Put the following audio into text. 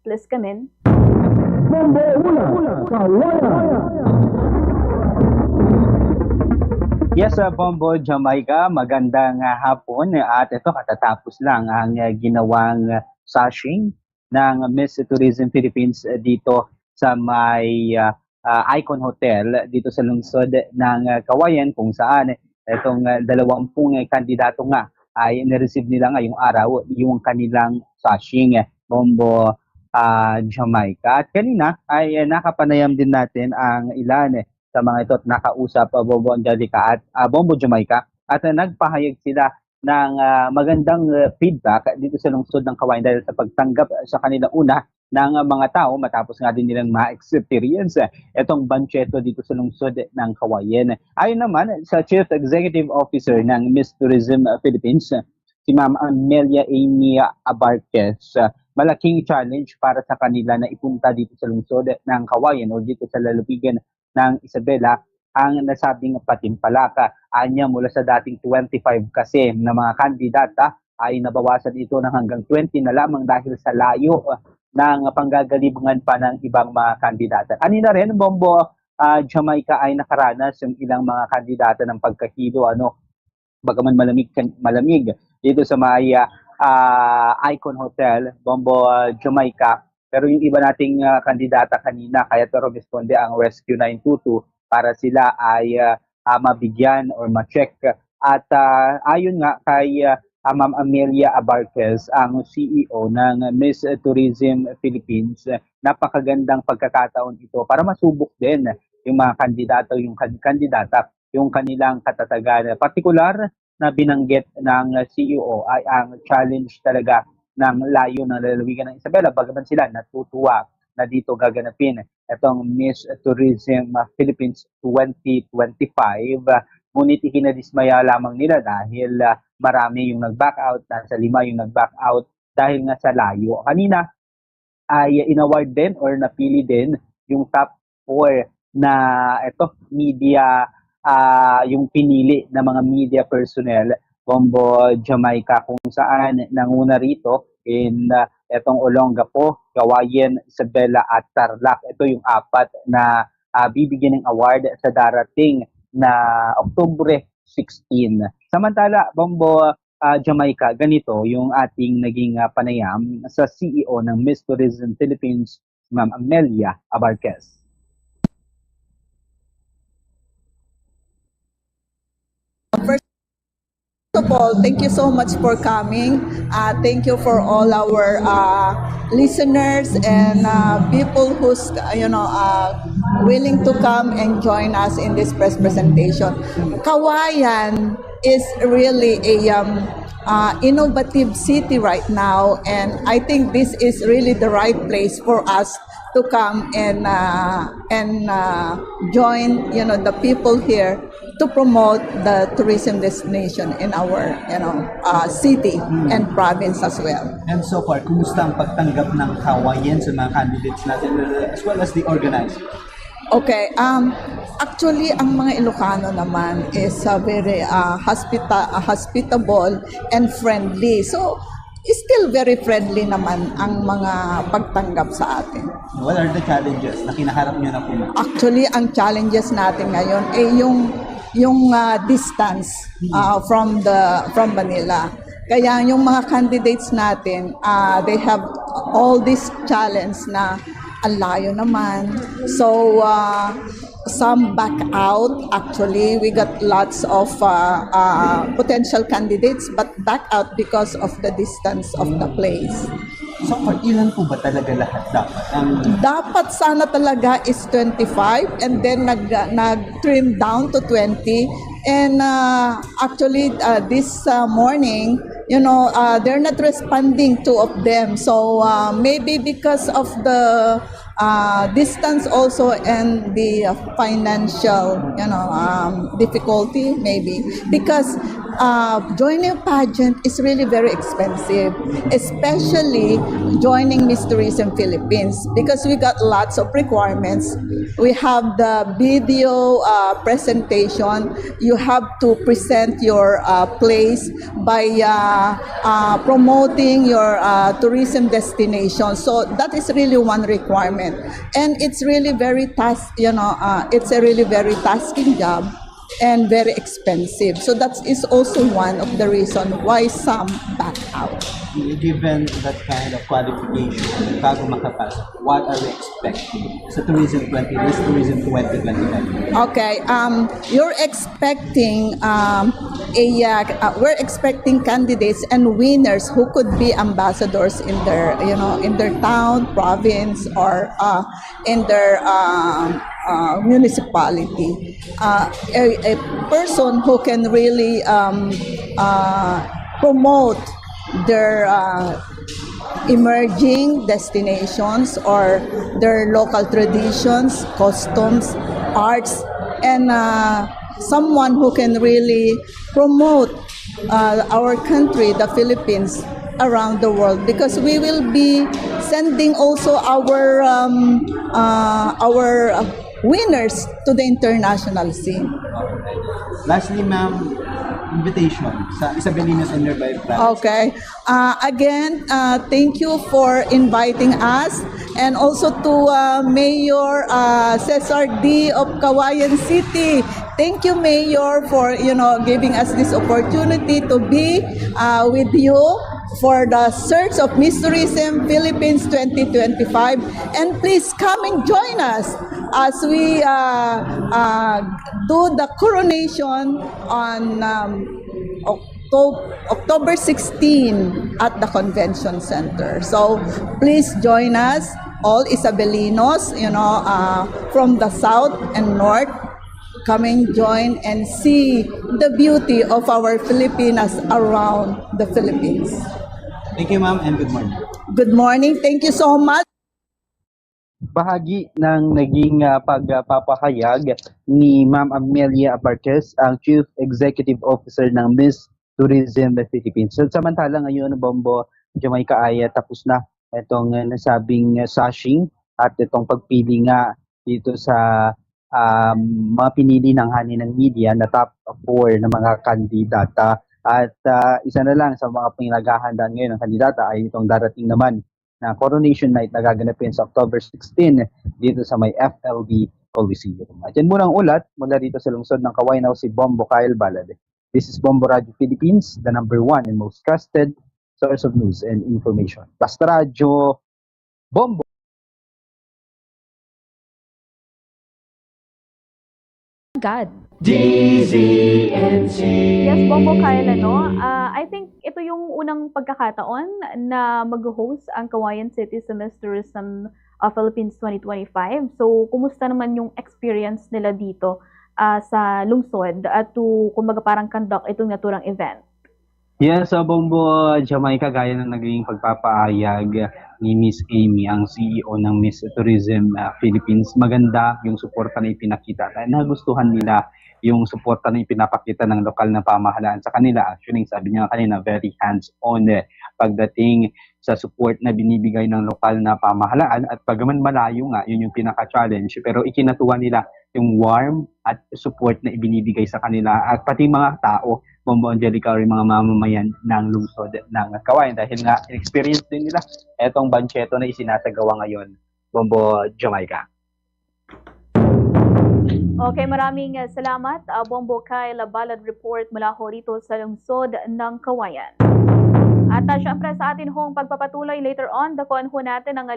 Please come in. Yes, Bombo Jamaica, magandang hapon at ito katatapos lang ang ginawang sashing ng Miss Tourism Philippines dito sa may Icon Hotel dito sa lungsod ng Cauayan kung saan itong 20 kandidato nga ay na-receive nila ngayong araw yung kanilang sashing, Bombo Jamaica. At kanina ay nakapanayam din natin ang ilan sa mga ito at nakausap Bombo Angelica at Bombo Jamaica at nagpahayag sila ng magandang feedback dito sa lungsod ng Cauayan dahil sa pagtanggap sa kanila una ng mga tao matapos nga din nilang ma-experience itong bancheto dito sa lungsod ng Cauayan. Ayon naman sa Chief Executive Officer ng Miss Tourism Philippines, si Ma'am Amelia Amy Abarquez, malaking challenge para sa kanila na ipunta dito sa lungsod ng Cauayan o dito sa lalawigan ng Isabela ang nasabing patimpalaka. Anya mula sa dating 25 kasi na mga kandidata ay nabawasan ito ng hanggang 20 na lamang dahil sa layo ng panggagalibangan pa ng ibang mga kandidata. Kanina rin, Bombo Jamaica ay nakaranas yung ilang mga kandidata ng pagkahilo, bagaman malamig dito sa may Icon Hotel, Bombo Jamaica. Pero yung iba nating kandidata kanina, kaya responde ang Rescue 922 para sila ay mabigyan or ma-check. At ayon nga kay Ma'am Amelia Abarquez, ang CEO ng Miss Tourism Philippines, napakagandang pagkakataon ito para masubok din yung mga kandidato, yung kandidata, yung kanilang katatagan. Partikular na binanggit ng CEO ay ang challenge talaga ng layo ng lalawigan ng Isabela, bagaman sila natutuwa na dito gaganapin itong Miss Tourism Philippines 2025. Ngunit ikinadismaya lamang nila dahil marami yung nag-back out, nasa 5 yung nag-back out dahil nga sa layo. Kanina ay inaward din or napili din yung top 4 na media, yung pinili na mga media personnel, Bombo Jamaica, kung saan nanguna rito in etong Olongapo, Cauayan, Isabela at Tarlac. Ito yung 4 na bibigyan ng award sa darating na Oktubre 16. Samantala, Bombo Jamaica, ganito yung ating naging panayam sa CEO ng Miss Tourism Philippines, Ma'am Amelia Abarquez. First of all, thank you so much for coming. Thank you for all our listeners and people who's willing to come and join us in this press presentation. Cauayan is really a innovative city right now, and I think this is really the right place for us to come and join the people here to promote the tourism destination in our city and province as well. And so far, kumusta ang pagtanggap ng Cauayan sa mga candidates natin as well as the organizers? Okay, actually ang mga Ilocano naman is very hospitable and friendly. So, still very friendly naman ang mga pagtanggap sa atin. What are the challenges na kinaharap nyo na po? Actually, ang challenges natin ngayon ay yung distance from Manila. Kaya yung mga candidates natin, they have all this challenge na ang layo naman. So, some back out. Actually, we got lots of potential candidates but back out because of the distance of the place. So far, ilan po ba talaga lahat dapat? Dapat sana talaga is 25 and then nag-trim down to 20. And actually, this morning, they're not responding, 2 of them. So maybe because of the distance also and the financial, difficulty maybe because joining a pageant is really very expensive, especially joining Miss Tourism Philippines because we got lots of requirements. We have the video presentation. You have to present your place by promoting your tourism destination. So that is really one requirement, and it's really very it's a really very tasking job and very expensive. So that is also one of the reason why some back out. Given that kind of qualification, bago makapasok, what are we expecting sa Miss Tourism 2025? Okay, you're expecting we're expecting candidates and winners who could be ambassadors in their in their town, province, or in their municipality. A person who can really promote their emerging destinations or their local traditions, customs, arts, and someone who can really promote our country, the Philippines, around the world, because we will be sending also our winners to the international scene. Lastly, ma'am, invitation sa Isabelinos and nearby provinces. Okay. Again, thank you for inviting us, and also to Mayor Cesar D. of Cauayan City. Thank you, Mayor, for giving us this opportunity to be with you for the search of Miss Tourism Philippines 2025. And please come and join us as we do the coronation on October 16 at the Convention Center. So please join us, all Isabelinos, from the south and north. Come and join and see the beauty of our Filipinas around the Philippines. Thank you, ma'am, and good morning. Good morning. Thank you so much. Bahagi ng naging pagpapahayag ni Ma'am Amelia Abarquez, ang Chief Executive Officer ng Miss Tourism Philippines. So, samantala ngayon, Bombo, Jamaica, ay tapos na itong nasabing sashing at itong pagpili nga dito sa mga pinili ng hani ng media na top 4 na mga kandidata. At isa na lang sa mga pinaghahandaan ngayon ng kandidata ay itong darating naman na coronation night na gaganapin sa October 16 dito sa may FLB Coliseum. At yan muna ang ulat mula dito sa lungsod ng Kawainaw, si Bombo Kyle Balade. This is Bombo Radio Philippines, the #1 and most trusted source of news and information. Basta Radio Bombo. God. DZNC. Yes, Bombo Kyle, I think ito yung unang pagkakataon na mag-host ang Cauayan City sa Miss Tourism Philippines 2025. So, kumusta naman yung experience nila dito sa lungsod at to, kumbaga parang conduct itong naturang event? Yes, sa Bombo Jamaica, gaya ng naging pagpapaayag ni Miss Amy, ang CEO ng Miss Tourism Philippines. Maganda yung suporta na ipinakita. Nagustuhan nila yung suporta na ipinapakita ng lokal na pamahalaan sa kanila. Actually, sabi niya kanina, very hands-on pagdating sa support na binibigay ng lokal na pamahalaan. At pagaman malayo nga, yun yung pinaka-challenge. Pero ikinatuwa nila yung warm at support na ibinibigay sa kanila. At pati mga tao, Bombo Angelica, or mga mamamayan ng lungsod ng Cauayan. Dahil nga, experience din nila etong bancheto na isinasagawa ngayon, Bombo Jamaica. Okay, maraming salamat, Bombo Kyle, Ballad Report mula ho rito sa lungsod ng Cauayan. At syempre sa atin hong pagpapatuloy later on, dakuan ho natin ang